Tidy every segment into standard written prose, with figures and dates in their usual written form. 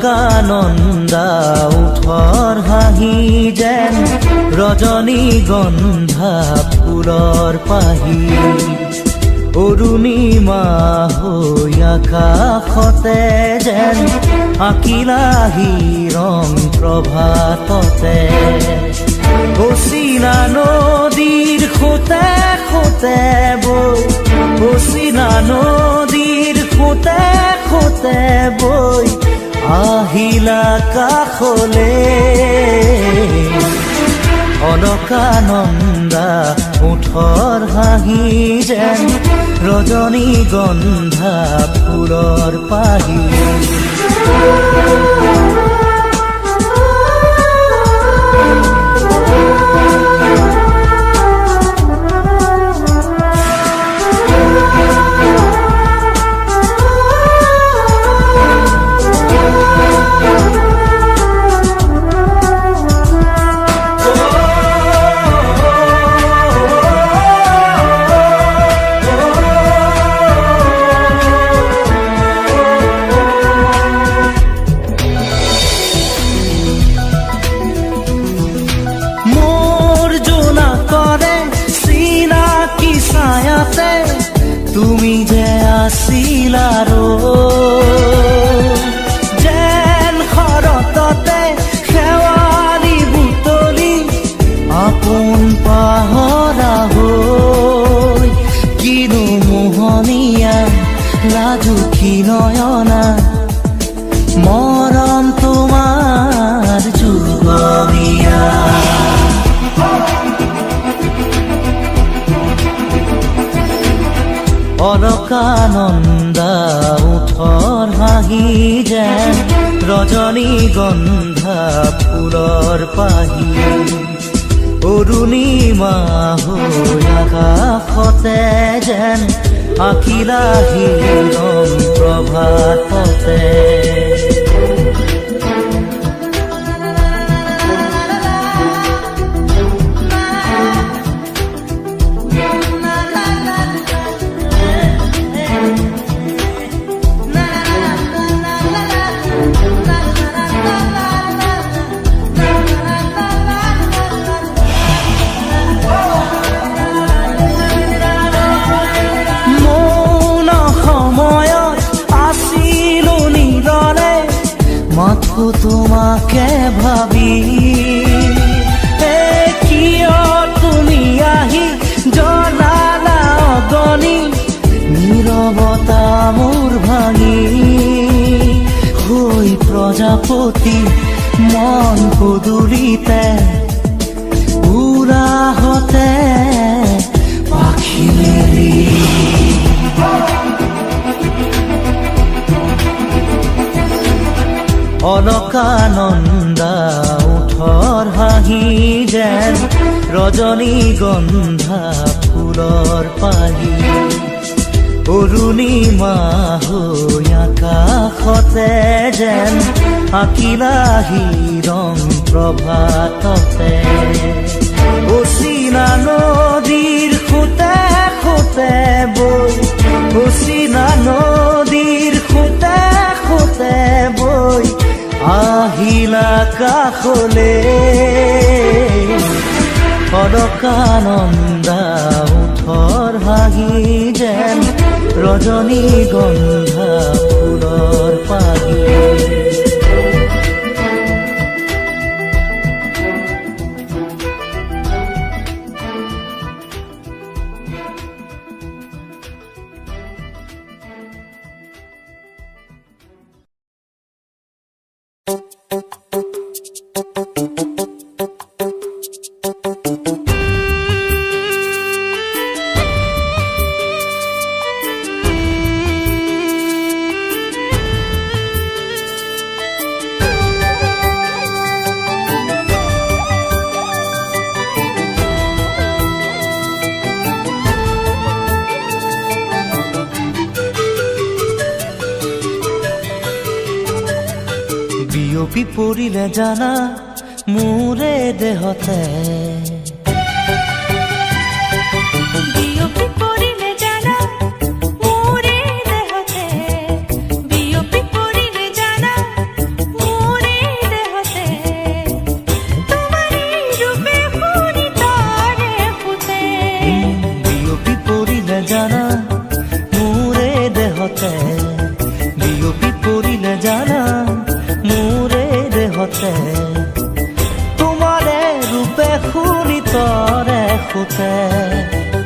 অলকানন্দা ওঠৰ হাঁহি যেন ৰজনীগন্ধা ফুলৰ পাহি অৰুণিমা হৈ আকাশতে যেন আঁকিলাহি ৰং প্ৰভাততে অচিনা নদীৰ সোঁতে সোঁতে বৈ অচিনা নদীৰ সোঁতে সোঁতে বৈ আহিলা কাষলে অলকানন্দা ওঠৰ হাঁহি যেন ৰজনীগন্ধা ফুলৰ পাহি তুমি যে আছিলা যেন শৰততে শেৱালি বুটলি আপোন পাহৰা হৈ কিনো মোহনীয়া লাজুকী নয়না মৰম তোমাৰ যুগমীয়া অলকানন্দা ওঠৰ হাঁহি যেন ৰজনীগন্ধা ফুলৰ পাহি অৰুণিমা হৈ আকাশতে যেন আঁকিলাহি ৰং প্ৰভাততে তোমাকে ভাবি কিয় তুমি আহি জ্বলালা অগনি নীৰৱতা মোৰ ভাঙি হৈ প্ৰজাপতি মন পদূলিতে উৰাহতে পাখি মেলি অলকানন্দা ওঠৰ হাঁহি যেন ৰজনীগন্ধা ফুলৰ পাহি অৰুণিমা হৈ আকাশতে যেন আঁকিলাহি ৰং প্ৰভাততে অচিনা নদীৰ সোঁতে সোঁতে বৈ অচিনা নদীৰ সোঁতে সোঁতে বৈ আহিলা কাষলে অলকানন্দা ওঠৰ হাঁহি যেন ৰজনীগন্ধা ফুলৰ পাহি বিয়পি পৰিলে জানা মোৰে দেহতে বিয়পি পৰিলে জানা মোৰে দেহতে বিয়পি পৰিলে জানা ৰূপে শুনি তৰে সুতে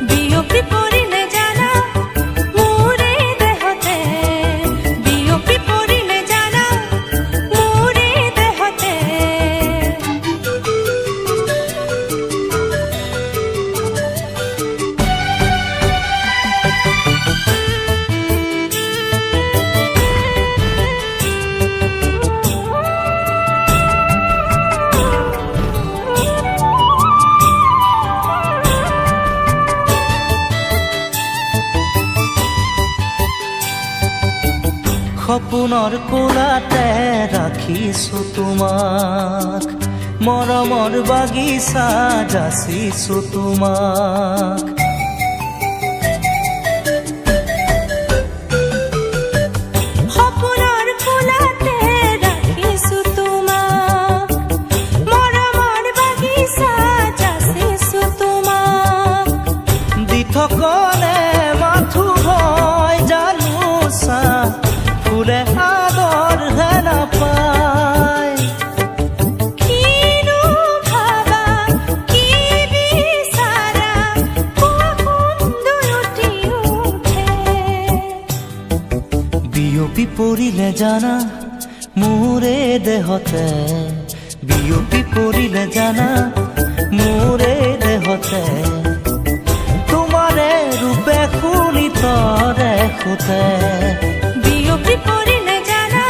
বিয়পি পৰিলে জানা মোৰে দেহতে বিয়পি পৰিলে জানা মোৰে দেহতে সপোনৰ কোলাতে ৰাখিছো তোমাক মৰমৰ বাগিচা যাচিছো তোমাক সপোনৰ কোলাতে ৰাখিছো তোমাক মৰমৰ বাগিচা যাচিছো তোমাক দি থকনে মাথো হয় জানোচা ফুলে আদৰ হে নাপায় কিনো ভাবা কি বিচাৰা কোন দুয়টি উঠে বিয়পি পৰিলে জানা মোৰে দেহতে বিয়পি পৰিলে জানা মোৰে দেহতে তোমাৰে ৰূপে শুনি তৰে সুতে বিয়পি পৰিলে জানা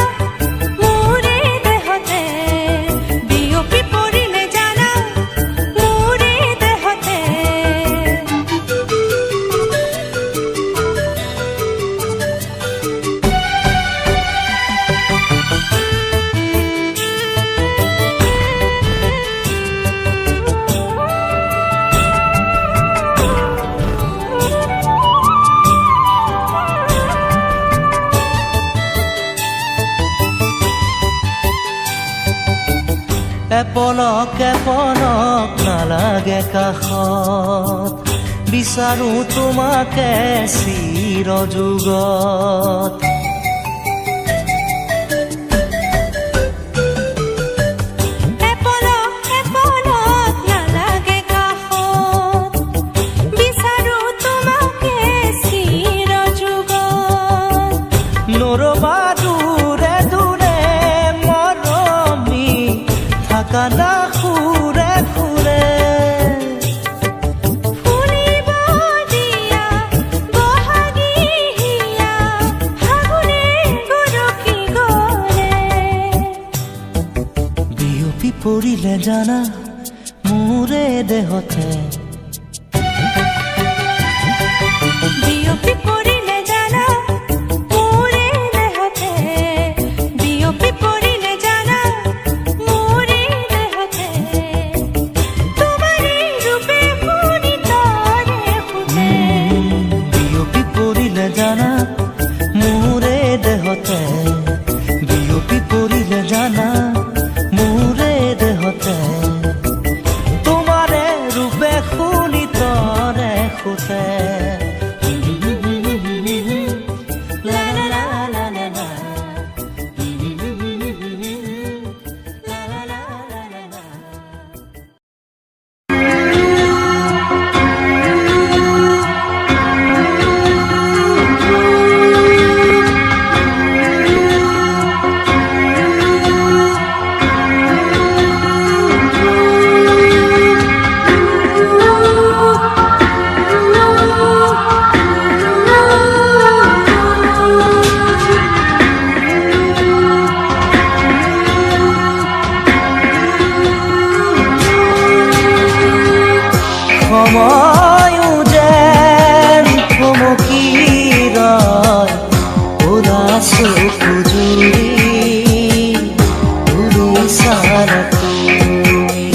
মোৰে দেহতে বিয়পি পৰিলে জানা মোৰে দেহতে এপলক এপলক নালাগে কাষত বিচাৰো তোমাকে চিৰ যুগত এপলক এপলক নালাগে কাষত বিচাৰো তোমাকে চিৰ যুগত নৰবা দূৰে দূৰে মৰমি থাকা সুৰে সুৰে ফুলিব দিয়া বহাগী হিয়া ফাগুনে গৰকি গলে বিয়পি পৰিলে জানা মোৰে দেহতে বিয়পি পৰিলে জানা মোৰে দেহতে বিয়পি পৰিলে জানা মোৰে দেহতে তোমাৰে ৰূপে শুনি তৰে সুতে বিয়পি পৰিলে জানা মোৰে দেহতে বিয়পি পৰিলে জানা মোৰে দেহতে তোমাৰে ৰূপে শুনি তৰে সুতে লা লা লা লা লা লা। লা লা লা লা লা লা। সময়ো যেন থমকি ৰয় ওলা চকু জুৰি উৰিষ্যাৰ তুমি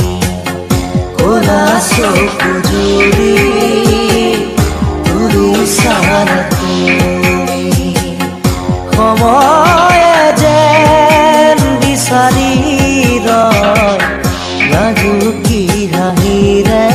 ওলা চকু জুৰি উৰিষ্যাৰ তুমি সময়ে যেন বিচাৰি ৰয় লাজুকী হাঁহিৰে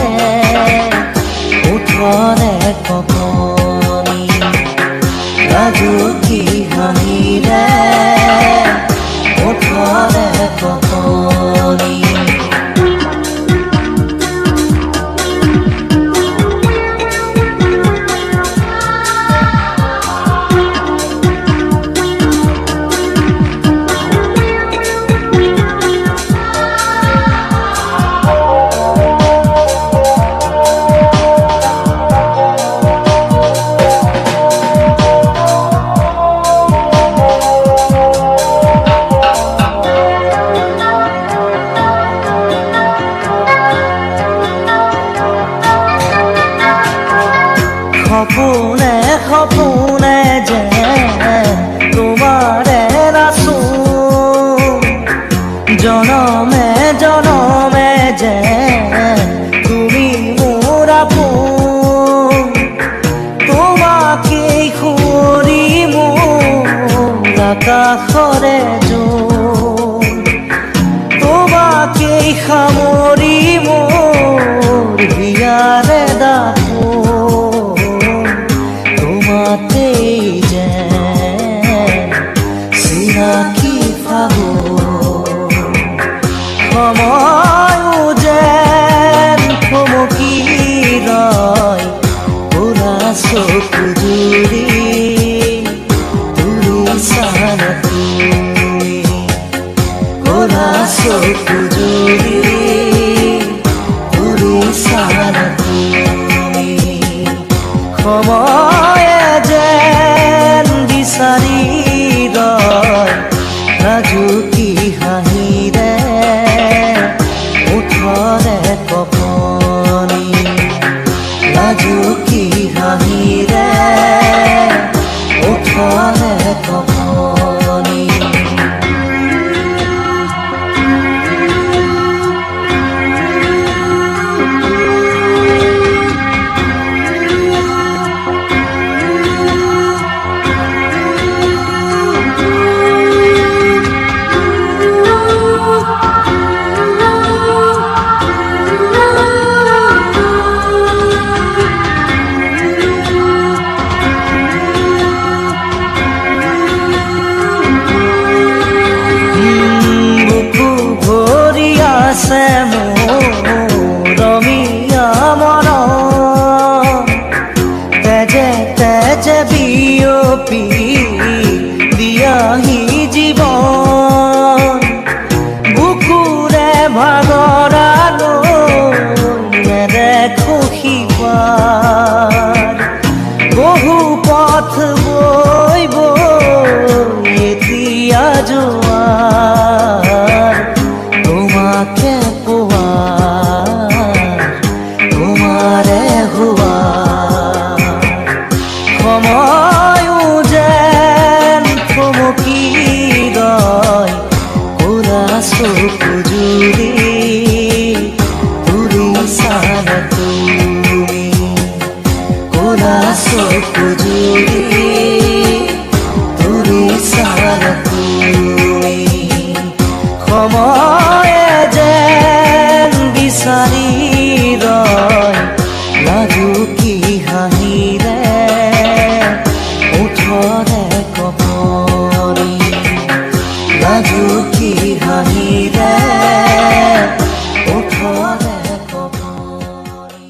ছাড়া তুমি কোলা চকুজুৰি তুমি ছাড়া তুমি সময়ে যেন বিচাৰি ৰয় লাজুকী হাঁহিৰে ওঠৰে কপৰি লাজুকী হাঁহিৰে ওঠৰে কপৰি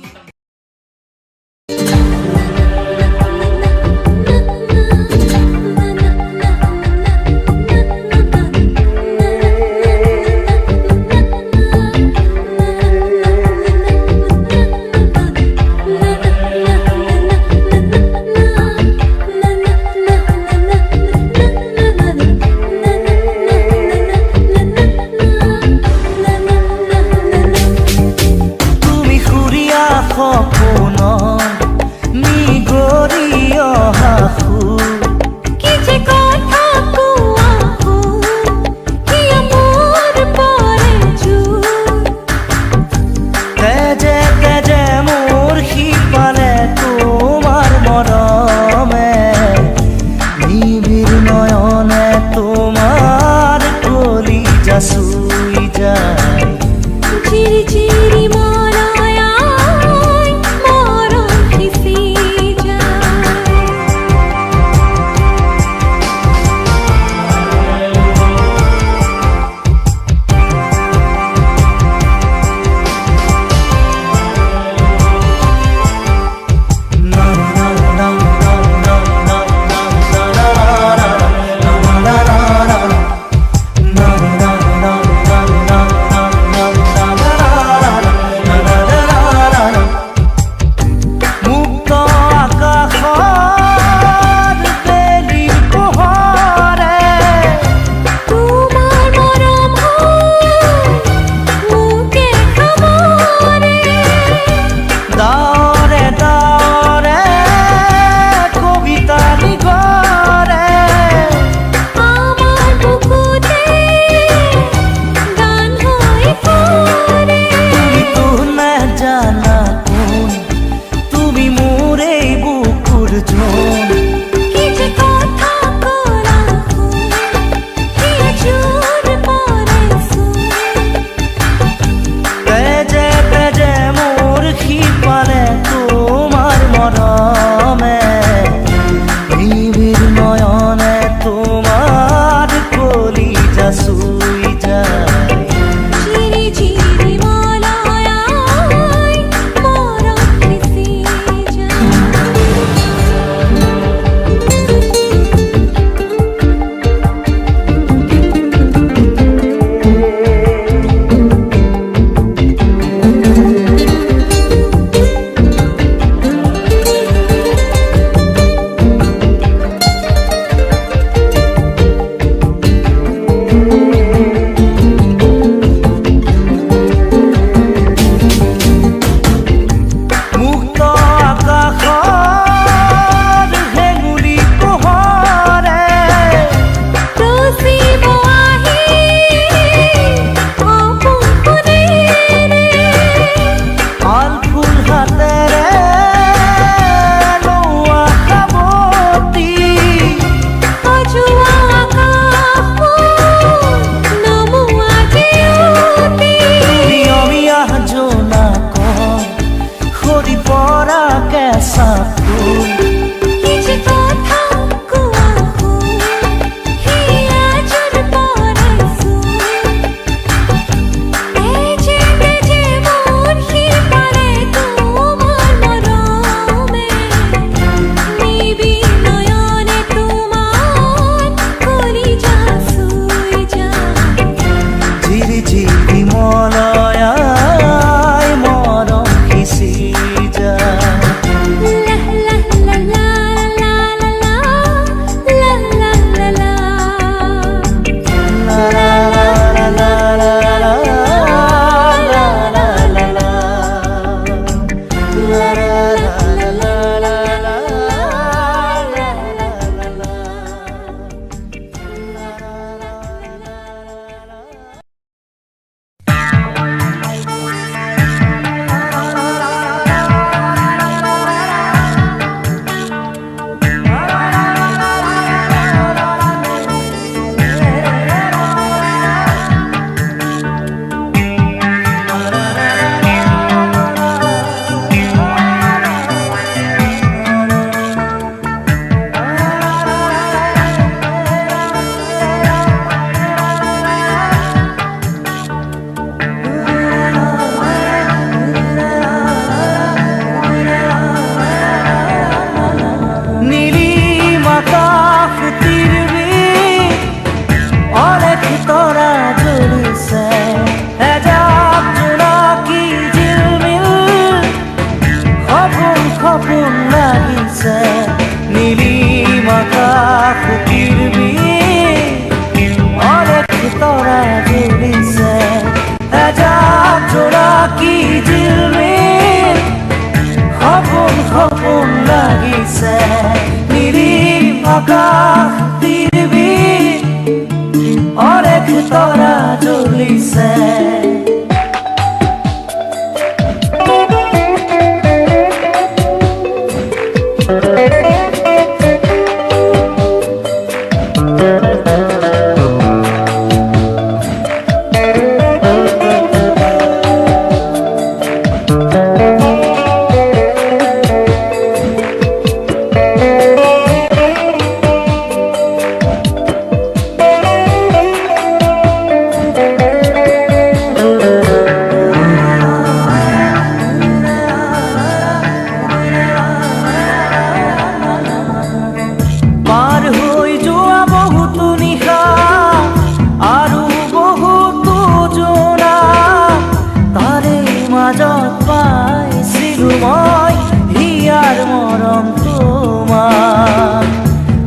মৰম তোমাৰ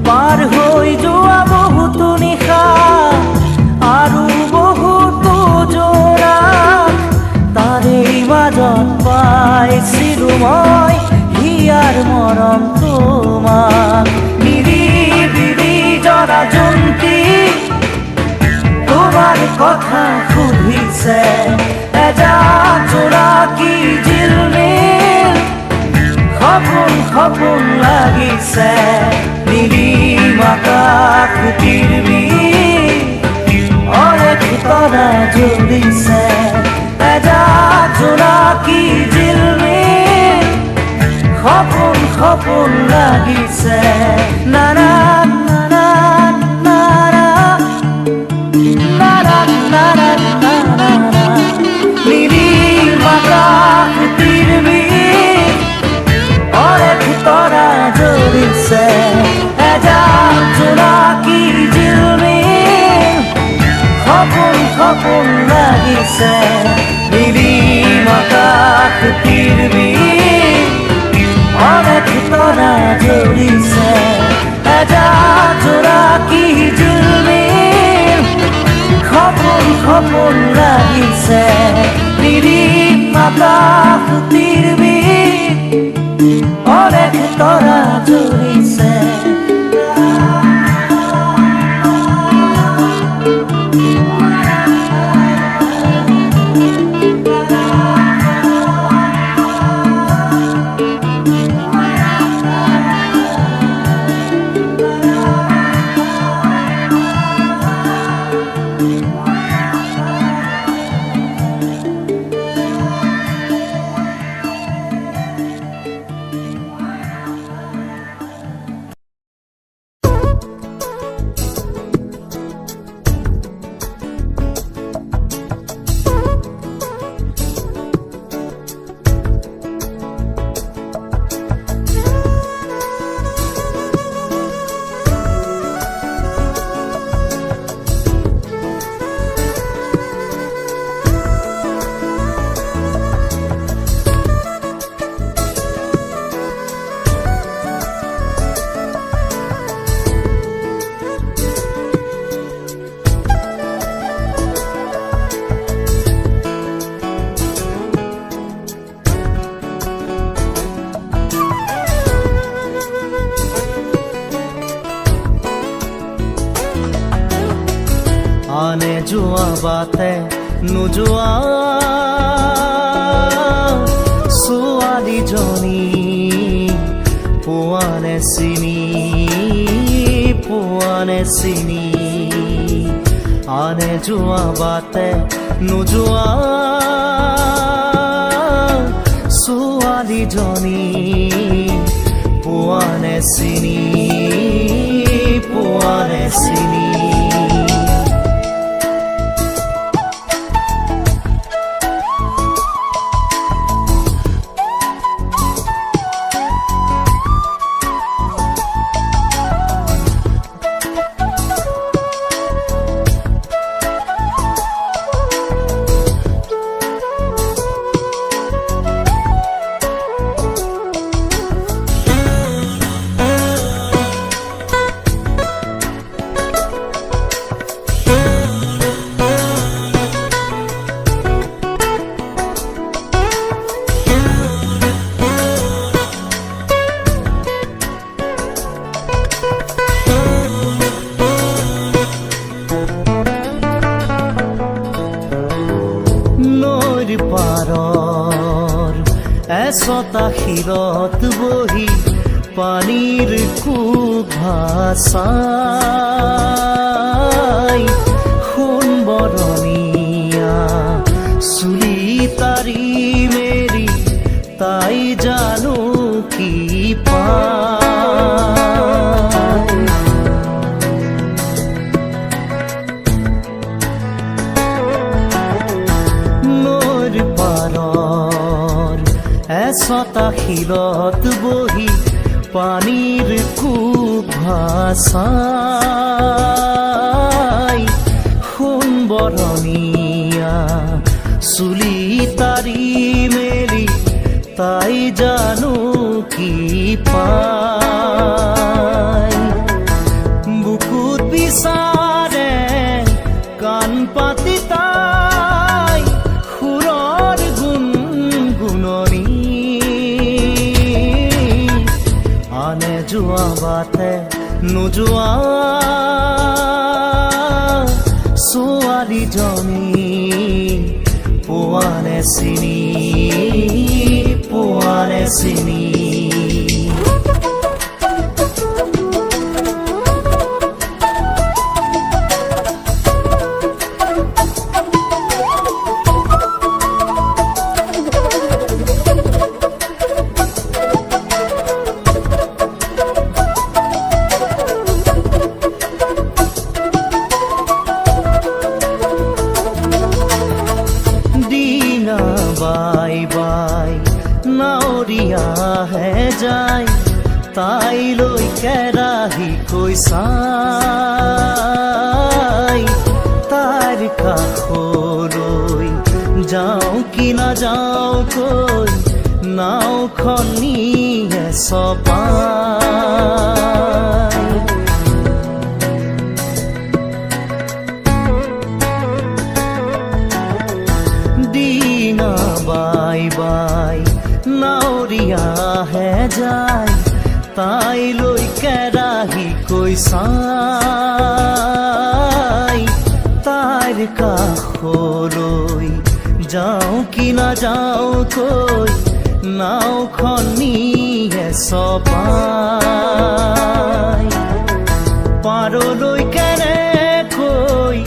পাৰ হৈ যোৱা বহুতো নিশা আৰু বহুতো জোৰা তাৰে মাজত পাইছিলো মই হিয়াৰ মৰম তোমাক নিৰিবিলি জৰা জন্তি তোমার কথা সুধিছে এজাক জোনাকী জিলমিল সপোন সপোন লাগিছে নীলিম আকাশ পৃথিৱী অনেক তৰা জ্বলিছে এজাক জোনাকী জিলমিল সপোন সপোন লাগিছে নানা নানা নীলিম আকাশ পৃথিৱী অনেক তৰা জ্বলিছে এজাক জোনাকী জিলমিল সপোন সপোন লাগিছে নীলিম আকাশ পৃথিৱী অনেক তৰা জ্বলিছে এজাক জোনাকী জিলমিল সপোন সপোন লাগিছে নীলিম আকাশ পৃথিৱী অনেক তৰা জ্বলিছে আনে যোৱা বাটে নোযোৱা ছোৱালীজনী পোৱানে চিনি আনে যোৱা বাটে নোযোৱা ছোৱালীজনী পোৱানে চিনি পাৰৰ এচটা শিৰত বহি পানীৰ কোব ভাচাই সোণ বৰণীয়া চুলি তাৰি মেৰি তাই জানো কি পায় এচটা শিলত বহি পানীৰ কোব ভাচাই সোণ বৰণীয়া চুলি তাৰি মেলি তাই জানো কি পায় বুকুত বিচাৰে কাণ পাতি তাই সুৰৰ গুণগুণনি আনে যোৱা বাটে নোযোৱা ছোৱালীজনী পোৱানে চিনি পোৱানে চিনি বাই বাই নাৱৰীয়াহে যায় তাইলৈ কেৰাহী কৈ চাই তাইৰ কাষলৈ যাওঁ কি নাযাওঁ কৈ নাওখনিয়ে চপাই বাই বাই নাৱৰীয়াহে যায় তাইলৈ কেৰাহী কৈ চাই তাইৰ কাষলৈ যাওঁ কি নাযাওঁ কৈ নাওখনিয়ে চপাই পাৰলৈ কেনেকৈ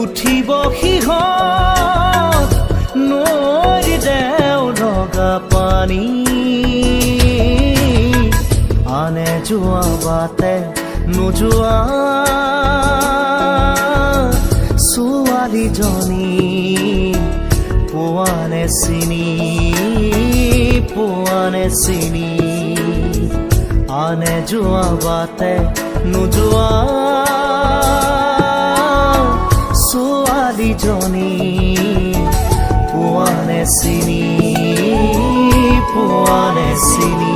উঠিব সিহঁত নৈৰ দেও লগা পানী আনে যোৱা বাটে নোযোৱা ছোৱালীজনী পোৱানে চিনি পোৱানে চিনি আনে যোৱা বাটে নোযোৱা ছোৱালীজনী পোৱানে চিনি পোৱানে চিনি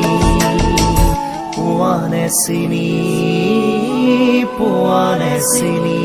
পোৱানে চিনি পোৱানে চিনি